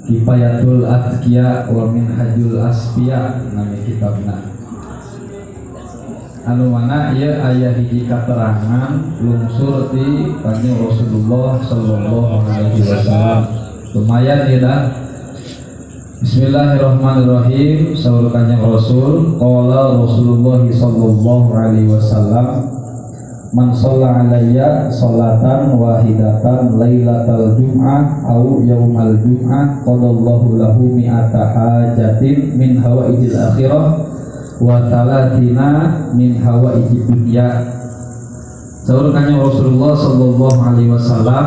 Kifayatul Atqiya wa Minhajul Asfiya nami kitabna. Anu mana ieu aya hiji katerangan lungsur ti Kanjeng Rasulullah sallallahu alaihi wasallam. Lumayan ieu dah. Bismillahirrahmanirrahim. Saur Kanjeng Rasul, qala Rasulullah sallallahu alaihi wasallam, man shalla alayya sholatan wahidatan lailatal jum'ah au yaumal jum'ah qadallahu lahu mi'ata hajatin min hawaijil akhirah wa talatina min hawaijid dunya. Saur Kanjeng Rasulullah sallallahu alaihi wasallam,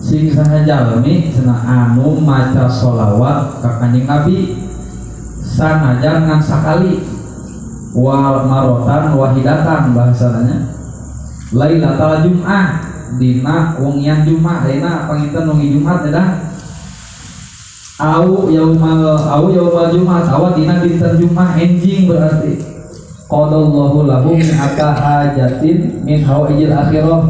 sing saha jalmi cenah anu maca sholawat ka Kanjeng Nabi sanajan ngan sakali wal marotan wahidatan bahasananya lailatul jum'ah dina wengian Jumat ayeuna panginten wengi Jumat dah au yaumal Jumat awa dina dinten Jumat enjing berarti qadallahu lahu mi'ata hajatin min hawaijil akhirah,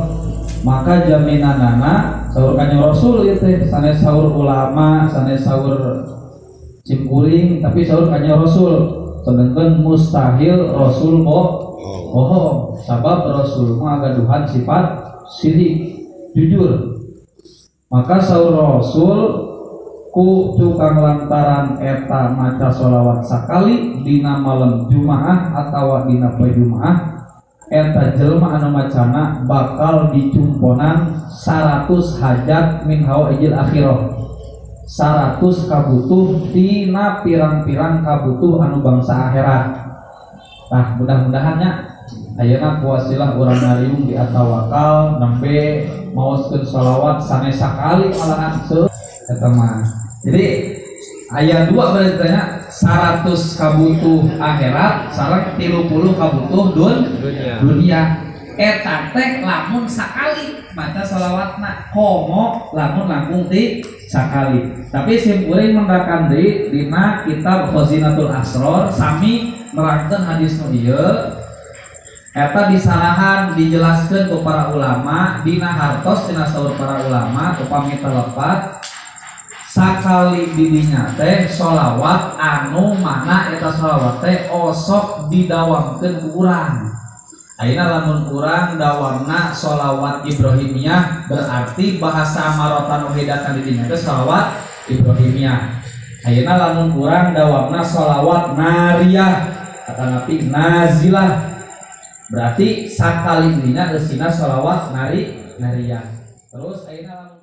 maka jaminanana saur Kanjeng Rasul ieu teh sanes saur ulama sanes saur cimkuring tapi saur Kanjeng Rasul sedangkan mustahil Rasul bohong sabab Rasul mah gaduhan sifat sirik jujur, maka saur Rasul ku tukang lantaran eta maca sholawat sakali dina malam Jumaah atawa dina poe Jumaah eta jelema anu macana bakal dicumponan 100 hajat min hawaijil akhirah, 100 kabutuh tina pirang-pirang kabutuh anu bangsa akhirat. Nah mudah-mudahannya ayeuna kuasilah urang ngariung di atawakal nembe maoskeun sholawat sanes sakali malahan eta mah. Jadi ayat 2 berarti tanya 100 kabutuh akhirat sareng 30 kabutuh dunia. Eta teh lamun sakali maca sholawatna komo lamun langkung ti sakali. Tapi sim kuring mendakan deui dina kitab Khazinatul Asrar sami nerangkeun hadis nu ieu eta disarahan dijelaskeun ku para ulama dina hartos tina saur para ulama upami telepat sakali didinya teh sholawat anu mana eta sholawat teh osok didawamkeun ku urang. Ayeuna lamun urang dawamna sholawat Ibrahimiyah berarti bahasa marotan wahidatan didinya teh sholawat Ibrahimiyah. Ayeuna lamun urang dawamna sholawat nariyah kata Nabi nazilah berarti sakali didinya eusina sholawat nariyah. Terus ayeuna